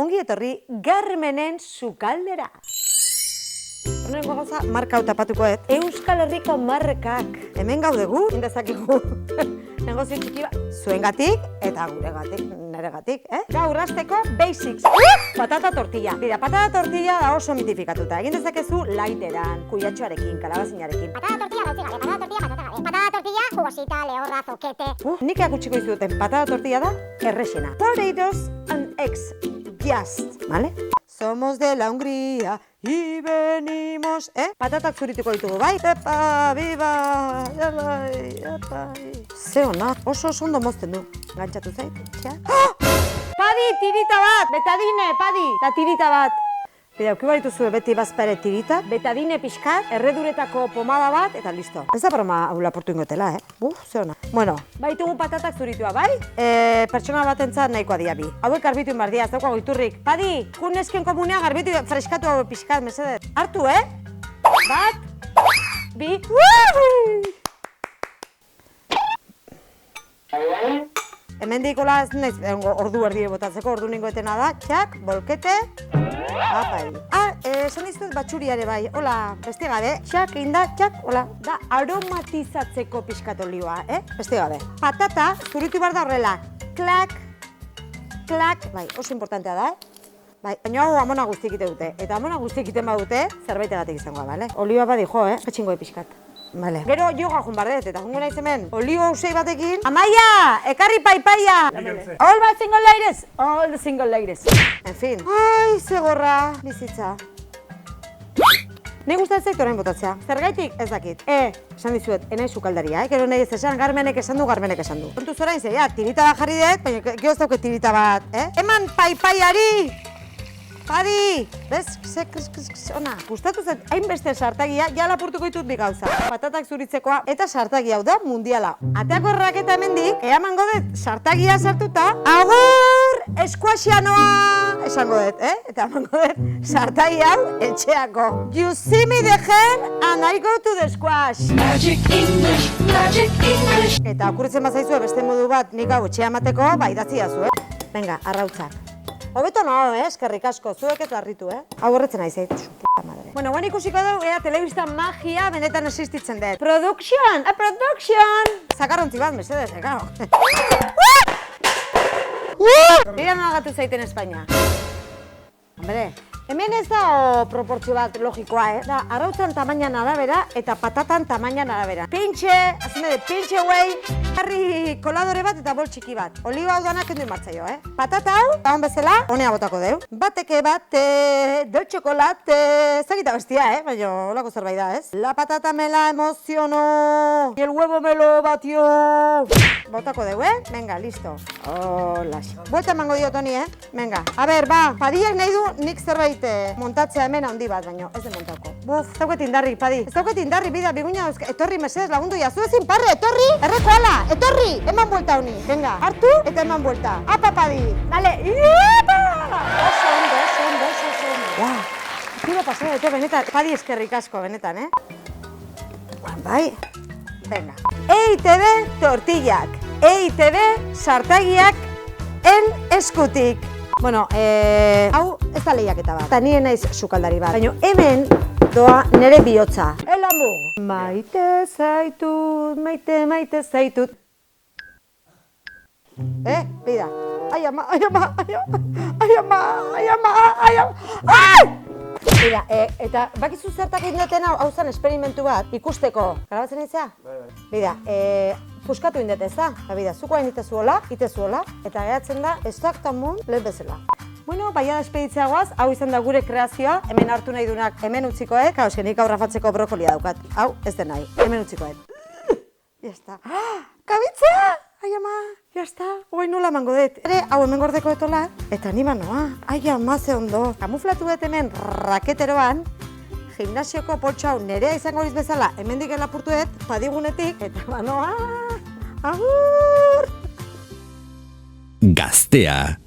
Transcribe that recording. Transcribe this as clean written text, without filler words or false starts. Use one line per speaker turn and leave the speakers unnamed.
ongi etorri Garmenen sukaldera. Horrengo gauza, marka hau tapatukoet. Euskal Herriko markak. Hemen gaude gu, indezakigu. Negozio txiki bat. Zuengatik eta guregatik, neregatik, Gaur hasteko basics. Patata tortilla. Bida, patata tortilla da oso mitifikatuta. Egin dezakezu laiteran, kuiatxoarekin, kalabazinarekin.
Patata tortilla gautzi gabe, patata tortilla patata gabe. Patata tortilla jugosita, lehorra, zoquete.
Nik eakutsiko izuten patata tortilla da errexena. Potatoes and eggs. Just, ¿vale? Somos de la Hungría y venimos, Patatak zurituko ditugu, bai? Epa, biba, jabai. Ze ona, oso ondo mozten du. Gantzatu zait, txea. Padi, tirita bat! Betadine, padi! Da tirita bat. Bida, auki barituzu beti bazpare tirita, betadine pixkat, erreduretako pomada bat, eta listo. Ez da broma hau laportu ingotela, ze ona. Bueno, baitugu patatak zuritua, bai? Pertsona batentzat nahikoa dia bi. Hauek garbitu inbardia, ez daukago iturrik. Padi, kunesken komunea garbitu freskatu hau pixkat, mesedez. Hartu, Bat, bi, Hemen dikola ez naiz ordu erdi botatzeko, ordu ningoetena da, txak, bolkete, apai. Esan dizut batxuriare bai, hola, beste gabe, txak, inda, txak, hola, da aromatizatzeko pixkat olioa, Beste gabe. Patata, zuritu behar da horrela, klak, klak, bai, oso importantea da, Bai, baina hau amona guztiek ite dute, eta amona guztiek iten badute, zerbaitegatik izangoa, bale? Olioa badi jo, Petxingo pixkat. Vale. Gero joga jun bardet, eta jungo naiz hemen, olio hausei batekin. Amaia! Ekarri paipaia! All bat single ladies! All the single ladies. En fin. Ai, zegorra, bizitza. Ni gustatzen zait orain botatzea. Zergaitik ez dakit. Esan dizuet, enai sukaldaria, Gero nahi ez esan, Garmenek esan du. Kontuz orain ze, tirita bat jarri dut, baina gero ez dauke tirita bat, Eman paipaiari! Padi! Bez? Ona, gustatu zen, hainbeste sartagia, ja lapurtuko ditut bi gauza. Patatak zuritzekoa eta sartagi hau da mundiala. Ateako erraketa hemendik, eamango dut sartagia sartuta, agur eskuasianoa! Esango dut, Eta emango dut sartagi hau etxeako. You see me the hen and I go to the squash.
Magic English, Magic English.
Eta okurritzen bazaizue beste modu bat nik hau etxea emateko, idatzi dazu, Venga, arrautzak. Hobeto no, eskerrik asko, zuek ez harritu, Hau horretzen nahi zait, su puta madre. Bueno, guen ikusiko dugu, telebista magia benetan existitzen dut. Production! A production! Zakarrontzi bat, mesedez, gau. Mira nola gatu zaiten Espainia. Hombre, hemen ez da proportzio bat logikoa, Da arrautzan tamainan arabera eta patatan tamainan arabera. Pintxe, azime de pintxe guai, harri koladore bat eta bol txiki bat. Oliba hau danak kendu inmartzaio, Patata hau, eta hon bezala, honea botako deu. Bateke bate, del txokolate, zakita bestia, baina holako zerbait da, ez? La patata me la emociono, y el huevo me lo batió. Botako deu, Venga, listo. Hola. Buelta emango diot honi, Venga. A ber, ba, padiak nahi du nik zerbait montatzea hemen handi bat, baino, ez de montauko. Buf, ez dauket indarrik, padi. Ez dauket indarrik, bida, biguina, etorri mesedez lagundu jazu ezin parre, etorri! Erreko ala, etorri! Eman buelta honi, venga, hartu eta eman buelta. Apa, padi! Dale, iepa! Oso ondo. Wow, tiro pasea dute benetan, padi eskerrik asko benetan, Bai, venga. EITB tortillak, EITB sartagiak en eskutik. Bueno, hau ez da lehiaketa bat, eta nire naiz sukaldari bat, baina hemen doa nire bihotza. El amor! Maite zaitut, maite zaitut. Bida. Ai ama! Bida, eta bakizu zertak egin duten hau zen esperimentu bat, ikusteko. Garabatzen nintzea? Bida, puskatu indet ez da? Bida, zuko hain itezu hola, eta geratzen da exactamun lehen bezala. Bueno, baina despeditzea guaz, hau izan da gure kreazioa, hemen hartu nahi dunak hemen utzikoek, hau eskenik aurrafatzeko brokolia daukat. Hau, ez den nahi, hemen utzikoek. Jazta. Kabitzea! Ai ama, jazta, hoi nola emango dut. Hau hemen gordeko etola, eta nima noa. Ai ama, ze ondo. Kamuflatu dut hemen raketeroan, gimnasioko poltsa hau nerea izango horiz bezala, hemendik elapurtu dut, padigunetik, eta banoa, agur!
Gaztea.